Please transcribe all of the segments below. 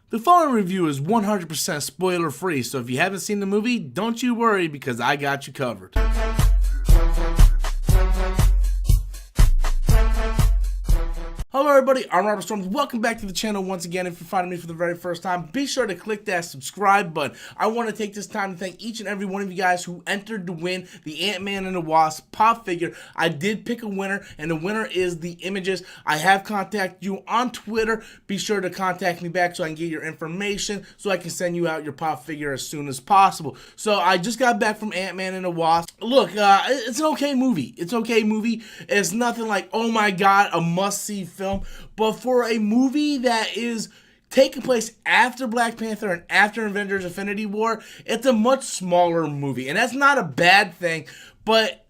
The following review is 100% spoiler free, so if you haven't seen the movie, don't you worry because I got you covered. Hello everybody, I'm Robert Storms. Welcome back to the channel once again. If you're finding me for the very first time, be sure to click that subscribe button. I want to take this time to thank each and every one of you guys who entered to win the Ant-Man and the Wasp pop figure. I did pick a winner, and the winner is the Images. I have contacted you on Twitter. Be sure to contact me back so I can get your information so I can send you out your pop figure as soon as possible. So I just got back from Ant-Man and the Wasp. Look, it's an okay movie. It's an okay movie. It's nothing like, oh my god, a must-see film. But for a movie that is taking place after Black Panther and after Avengers Infinity War, it's a much smaller movie. And that's not a bad thing, but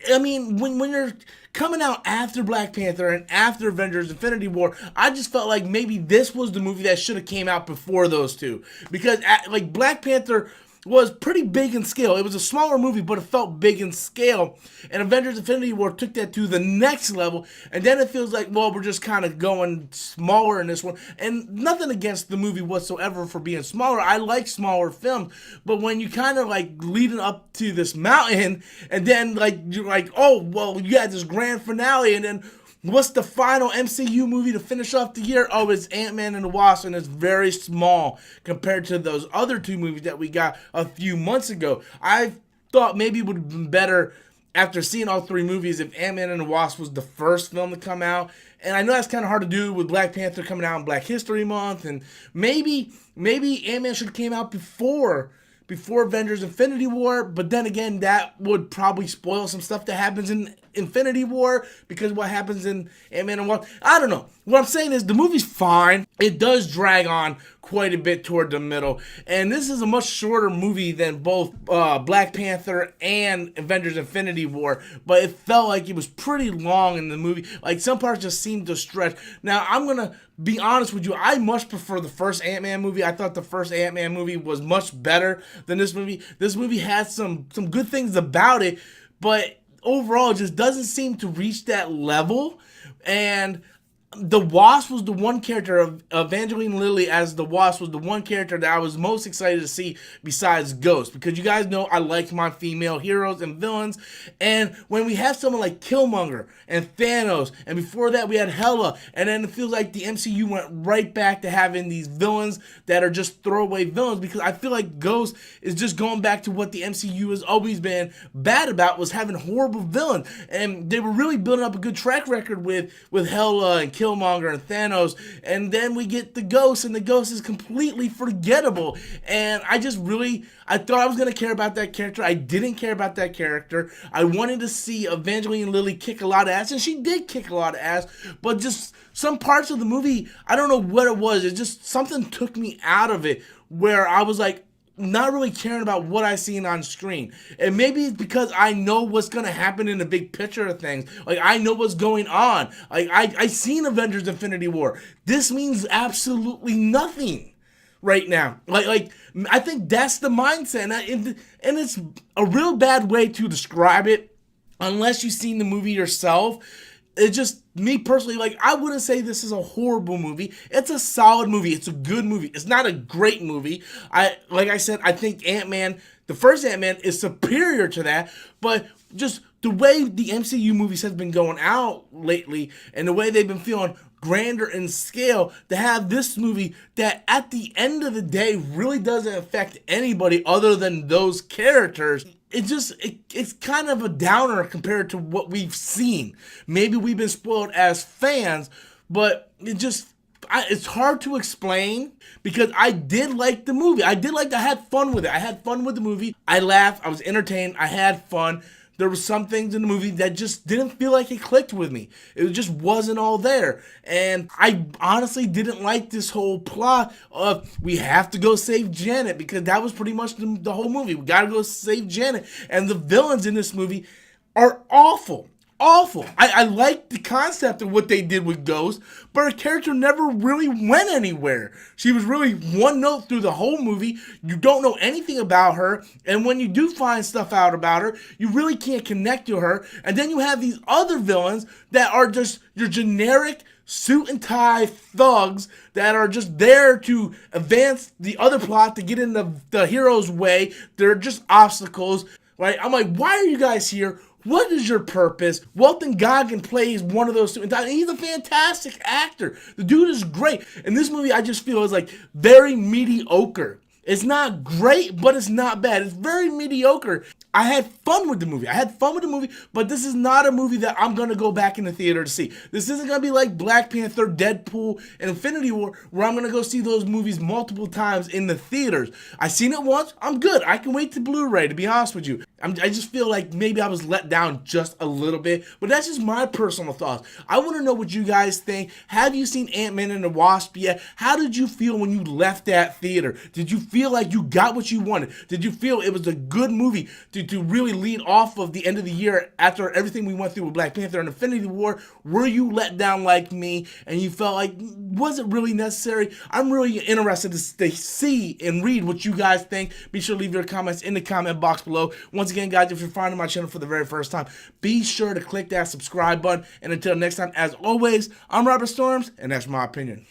when you're coming out after Black Panther and after Avengers Infinity War, I just felt like maybe this was the movie that should have came out before those two. Because Black Panther was pretty big in scale. It was a smaller movie, but it felt big in scale. And Avengers Infinity War took that to the next level. And then it feels like, well, we're just kind of going smaller in this one. And nothing against the movie whatsoever for being smaller. I like smaller films. But when you kind of like leading up to this mountain, and then you're like, oh, well, you had this grand finale, and then what's the final MCU movie to finish off the year? Oh, it's Ant-Man and the Wasp, and it's very small compared to those other two movies that we got a few months ago. I thought maybe it would have been better after seeing all three movies if Ant-Man and the Wasp was the first film to come out. And I know that's kind of hard to do with Black Panther coming out in Black History Month, and maybe Ant-Man should have came out before Avengers Infinity War, but then again, that would probably spoil some stuff that happens in Infinity War, because what happens in Ant-Man and Wasp, I don't know. What I'm saying is the movie's fine. It does drag on quite a bit toward the middle, and this is a much shorter movie than both Black Panther and Avengers Infinity War, but it felt like it was pretty long in the movie. Like, some parts just seemed to stretch. Now, I'm going to be honest with you, I much prefer the first Ant-Man movie. I thought the first Ant-Man movie was much better than this movie. This movie has some good things about it, but overall it just doesn't seem to reach that level. And the Wasp was the one character of Evangeline Lilly as the Wasp was the one character that I was most excited to see besides Ghost, because you guys know I like my female heroes and villains. And when we have someone like Killmonger and Thanos, and before that we had Hela, and then it feels like the MCU went right back to having these villains that are just throwaway villains, because I feel like Ghost is just going back to what the MCU has always been bad about, was having horrible villains. And they were really building up a good track record with Hela and Killmonger and Thanos, and then we get the Ghost, and the Ghost is completely forgettable. And I thought I was going to care about that character. I didn't care about that character. I wanted to see Evangeline Lilly kick a lot of ass, and she did kick a lot of ass, but just some parts of the movie, I don't know what it was. It just, something took me out of it where I was like, not really caring about what I seen on screen. And maybe it's because I know what's going to happen in the big picture of things. Like, I know what's going on. Like, I seen Avengers Infinity War. This means absolutely nothing right now. Like I think that's the mindset. And it's a real bad way to describe it unless you've seen the movie yourself. It's just, me personally, like, I wouldn't say this is a horrible movie. It's a solid movie. It's a good movie. It's not a great movie. Like I said, I think Ant-Man, the first Ant-Man, is superior to that, but just the way the MCU movies have been going out lately, and the way they've been feeling grander in scale, to have this movie that at the end of the day really doesn't affect anybody other than those characters, it's kind of a downer compared to what we've seen. Maybe we've been spoiled as fans, but it's hard to explain, because I did like the movie. I had fun with it. I had fun with the movie. I laughed. I was entertained. I had fun. There were some things in the movie that just didn't feel like it clicked with me. It just wasn't all there. And I honestly didn't like this whole plot of we have to go save Janet, because that was pretty much the whole movie. We gotta go save Janet. And the villains in this movie are awful. Awful. I like the concept of what they did with Ghost, but her character never really went anywhere. She was really one note through the whole movie. You don't know anything about her, and when you do find stuff out about her, you really can't connect to her. And then you have these other villains that are just your generic suit and tie thugs that are just there to advance the other plot to get in the hero's way. They're just obstacles, right? I'm like, why are you guys here? What is your purpose? Walton Goggin plays one of those suit and tie, and he's a fantastic actor. The dude is great. And this movie, I just feel is like very mediocre. It's not great, but it's not bad. It's very mediocre. I had fun with the movie. But this is not a movie that I'm going to go back in the theater to see. This isn't going to be like Black Panther, Deadpool, and Infinity War, where I'm going to go see those movies multiple times in the theaters. I seen it once. I'm good. I can wait to Blu-ray, to be honest with you. I just feel like maybe I was let down just a little bit, but that's just my personal thoughts. I want to know what you guys think. Have you seen Ant-Man and the Wasp yet? How did you feel when you left that theater? Did you feel like you got what you wanted? Did you feel it was a good movie to really lead off of the end of the year after everything we went through with Black Panther and Infinity War? Were you let down like me and you felt like, was it really necessary? I'm really interested to see and read what you guys think. Be sure to leave your comments in the comment box below. Once again, guys, if you're finding my channel for the very first time, be sure to click that subscribe button. And until next time, as always, I'm Robert Storms, and that's my opinion.